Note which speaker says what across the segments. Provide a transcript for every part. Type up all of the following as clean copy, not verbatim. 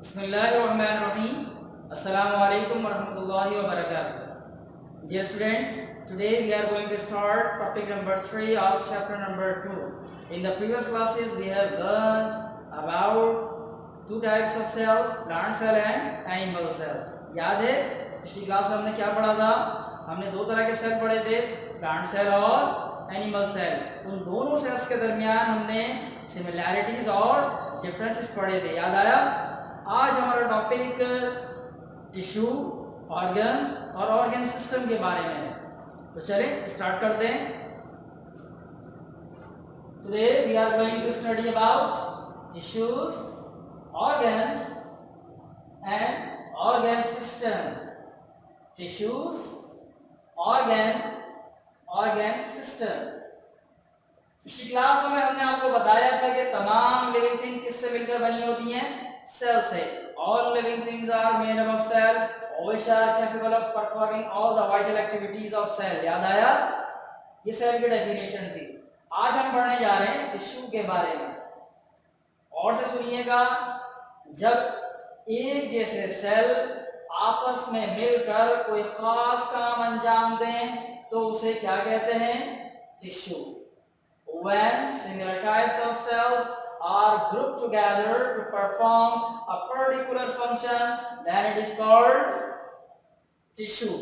Speaker 1: Bismillahirrahmanirrahim. Assalamu alaikum warahmatullahi wabarakatuh. Dear students, today we are going to start topic number 3 of chapter number 2. In the previous classes we have learned about two types of cells, plant cell and animal cell. याद है पिछली class में हमने क्या पढ़ा था? हमने दो तरह के सेल पढ़े थे, प्लांट सेल और एनिमल सेल। उन दोनों सेल्स के दरमियान हमने सिमिलैरिटीज और डिफरेंसेस पढ़े थे, याद आया? आज हमारा टॉपिक टिश्यू, ऑर्गन और ऑर्गन सिस्टम के बारे में है। तो चलिए स्टार्ट करते हैं। Today we are going to study about tissues, organs and organ system. Tissues, organ, organ system. पिछली क्लास में हमने आपको बताया था कि तमाम लिविंग थिंग किससे मिलकर बनी होती हैं? सेल से। All living things are made up of cell, which are capable of performing all the vital activities of cell. याद आया? ये सेल की डेफिनेशन थी। आज हम पढ़ने जा रहे हैं टिश्यू के बारे में। और से सुनिएगा, जब एक जैसे सेल आपस में मिलकर कोई खास काम अंजाम दें तो उसे क्या कहते हैं? Tissue. When similar types of cells are grouped together to perform a particular function, then it is called tissue.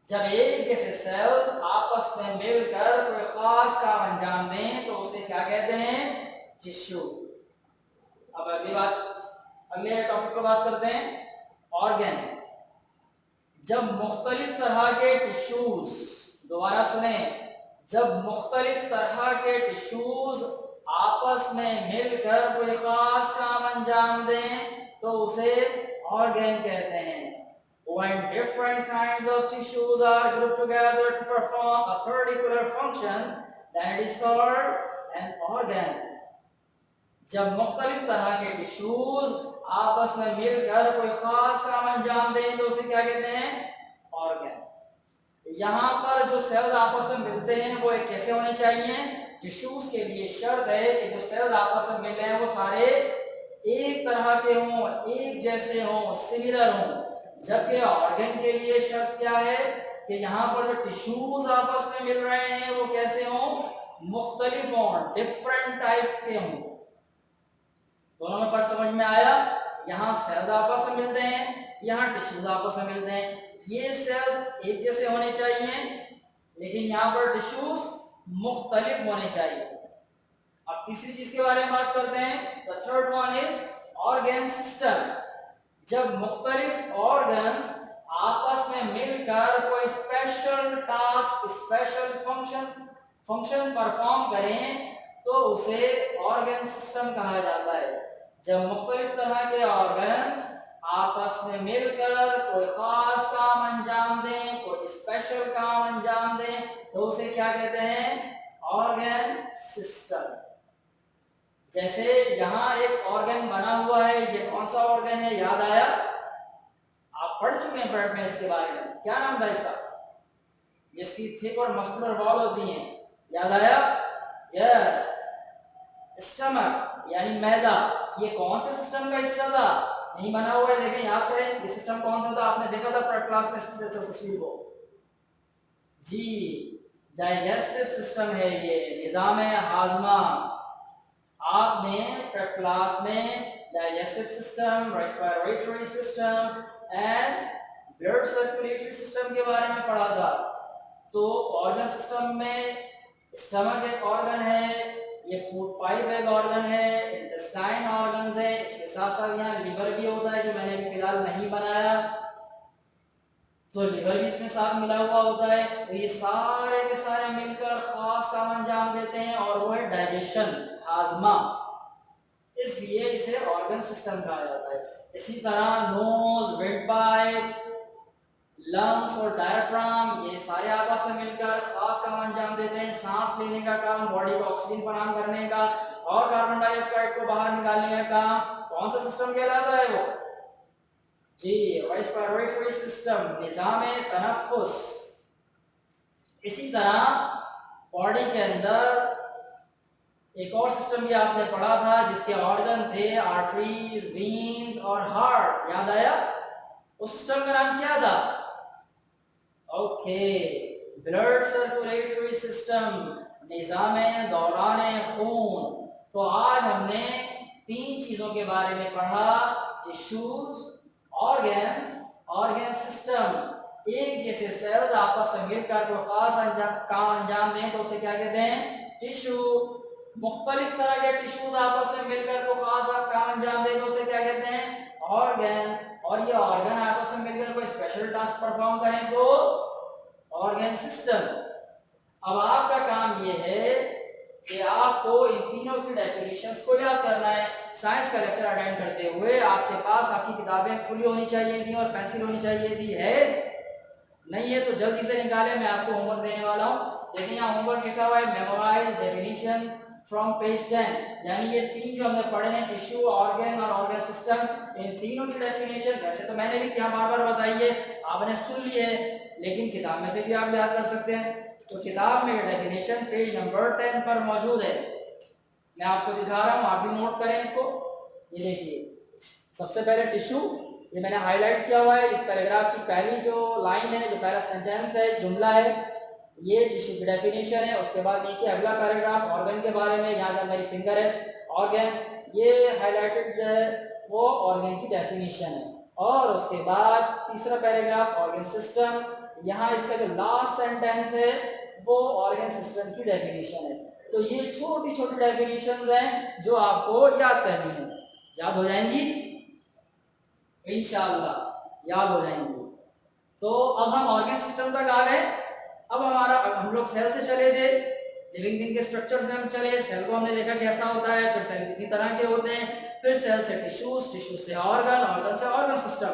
Speaker 1: जब एक जैसे सेल्स आपस में मिलकर कोई खास काम अंजाम दें तो उसे क्या कहते हैं? टिश्यू। अब अगले टॉपिक पर बात करते हैं, ऑर्गन। जब मुख्तलिफ तरह के टिश्यूज, दोबारा सुने, जब मुख्तलिफ तरह के टिश्यूज आपस में मिलकर कोई खास काम अंजाम दें तो उसे ऑर्गन कहते हैं। When different kinds of tissues are grouped together to perform a particular function, then it is called an organ. जब मुख्तलिफ तरह के टिश्यूज आपस में मिलकर कोई खास काम अंजाम दें तो उसे क्या कहते हैं? ऑर्गन। यहाँ पर जो सेल्स आपस में मिलते हैं वो कैसे होने चाहिए? टिश्यूज के लिए शर्त है कि जो सेल्स आपस में मिल रहे हैं वो सारे एक तरह के हों, एक जैसे हों, सिमिलर हों। जबकि ऑर्गन के लिए शर्त क्या है कि यहाँ पर जो टिश्यूज आपस में मिल रहे हैं वो कैसे हों? मुख्तलिफ हों, डिफरेंट टाइप्स के हों। दोनों में फर्क समझ में आया? यहाँ सेल्स आपस में मिलते हैं, यहाँ टिश्यूज आपस में मिलते हैं। ये सेल्स एक जैसे होने चाहिए, लेकिन यहाँ पर टिश्यूज मुख्तलिफ होने चाहिए। अब तीसरी चीज के बारे में बात करते हैं। The third one is organ system. जब मुख्तलिफ ऑर्गन्स आपस में मिलकर कोई special task, special function perform करें तो उसे ऑर्गन सिस्टम कहा जाता है। जब मुख्तलिफ तरह के ऑर्गन्स आपस में मिलकर कोई खास काम अंजाम दें, कोई स्पेशल काम अंजाम दें तो उसे क्या कहते हैं? Organ system. जैसे यहाँ एक ऑर्गन बना हुआ है, ये कौन सा ऑर्गन है? याद आया? आप पढ़ चुके हैं पार्ट में इसके बारे में। क्या नाम था इसका? जिसकी थिक और मस्कुलर वॉल होती है, याद आया? यस, स्टमक यानी मैदा। ये कौन से सिस्टम का हिस्सा था? नहीं बना हुआ है, देखें, याद करें ये सिस्टम कौन सा था? आपने देखा था क्लास में तस्वीर को जी। डाइजेस्टिव सिस्टम है ये, निजाम हाजमा। आपने क्लास में digestive system, respiratory system and blood circulatory system के बारे में पढ़ा था। तो ऑर्गन सिस्टम में स्टमक एक ऑर्गन है, ये फूड पाइप एक ऑर्गन है, इंटेस्टाइन ऑर्गन्स है, इसके साथ साथ यहाँ लिवर भी होता है जो मैंने अभी फिलहाल नहीं बनाया, तो लिवर भी इसमें साथ मिला हुआ होता है। तो ये सारे के सारे मिलकर खास काम अंजाम देते हैं और वो है डाइजेशन, हाजमा। इसलिए इसे ऑर्गन सिस्टम कहा जाता है। इसी तरह नोज, विंड पाइप, लंग्स और डायफ्राम, ये सारे आपस में मिलकर खास काम अंजाम देते हैं। सांस लेने का काम, बॉडी को ऑक्सीजन फराहम करने का और कार्बन डाइऑक्साइड को बाहर निकालने का काम कौन सा सिस्टम कहलाता है? वो जी, रेस्पिरेटरी सिस्टम, निजाम तनफ्फुस। इसी तरह बॉडी के अंदर एक और सिस्टम भी आपने पढ़ा था जिसके ऑर्गन थे आर्टरीज, वेन्स और हार्ट, याद आया? उस सिस्टम का नाम क्या था? ओके, ब्लड सर्कुलेटरी सिस्टम, निजाम दौरान खून। तो आज हमने 3 चीजों के बारे में पढ़ा, टिश्यूज, ऑर्गन्स, ऑर्गन सिस्टम। एक जैसे सेल्स आपस में मिलकर कोई खास काम अंजाम दें तो उसे क्या कहते हैं? टिश्यू। मुख्तलिफ तरह के टिश्यूज आपस में मिलकर कोई खास काम अंजाम दें तो उसे क्या कहते हैं? ऑर्गन। और ये ऑर्गन आपस में मिलकर कोई स्पेशल टास्क परफॉर्म करें तो ऑर्गन सिस्टम। अब आपका काम ये है कि आपको इन तीनों की डेफिनेशंस को याद करना है। साइंस का लेक्चर अटेंड करते हुए आपके पास आपकी किताबें खुली होनी चाहिए थी और पेंसिल होनी चाहिए थी। है नहीं है तो जल्दी से निकालें, मैं आपको होमवर्क देने वाला हूँ। लेकिन यहाँ होमवर्क लिखा हुआ है मेमोराइज डेफिनेशन फ्रॉम पेज 10। यानी ये 3 जो हमने पढ़े हैं, टिश्यू, ऑर्गन और ऑर्गन सिस्टम, इन तीनों की डेफिनेशन वैसे तो मैंने भी क्या बार बार बताई है, आपने सुन ली है, लेकिन किताब में से भी आप याद कर सकते हैं। तो किताब में ये डेफिनेशन पेज नंबर 10 पर मौजूद है। मैं आपको दिखा रहा हूँ, आप भी नोट करें इसको। ये देखिए, सबसे पहले टिश्यू, ये मैंने हाईलाइट किया हुआ है। इस पैराग्राफ की पहली जो लाइन है, जो पहला सेंटेंस है, जुमला है, ये टिश्यू की डेफिनेशन है। उसके बाद नीचे अगला पैराग्राफ ऑर्गन के बारे में, यहाँ जो मेरी फिंगर है ऑर्गन, ये हाईलाइटेड जो है वो ऑर्गन की डेफिनेशन है। और उसके बाद तीसरा पैराग्राफ ऑर्गन सिस्टम, यहाँ इसका जो लास्ट सेंटेंस है वो ऑर्गन सिस्टम की डेफिनेशन है। तो ये छोटी छोटी डेफिनेशंस हैं जो आपको याद करनी है। याद हो जाएंगी इंशाल्लाह, याद हो जाएंगी। तो अब हम ऑर्गन सिस्टम तक आ गए। अब हम लोग सेल से चले थे, लिविंग थिंग के स्ट्रक्चर से हम चले। सेल को हमने देखा कैसा होता है, फिर सेल कितनी तरह के होते हैं, फिर सेल से टिश्यूज, टिश्यू से ऑर्गन, ऑर्गन से ऑर्गन सिस्टम।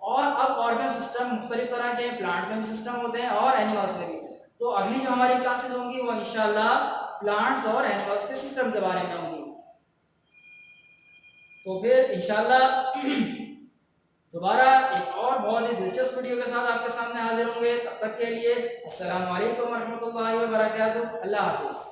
Speaker 1: और अब ऑर्गन सिस्टम मुख्तलिफ तरह के, प्लांट्स में भी सिस्टम होते हैं और एनिमल्स में भी। तो अगली जो हमारी क्लासेस होंगी वो इंशाल्लाह प्लांट्स और एनिमल्स के सिस्टम के बारे में होंगी। तो फिर इंशाल्लाह दोबारा एक और बहुत ही दिलचस्प वीडियो के साथ आपके सामने हाजिर होंगे। तब तक के लिए अस्सलाम वालेकुम रहमतुल्लाहि व बरकातहू। अल्लाह हाफिज़।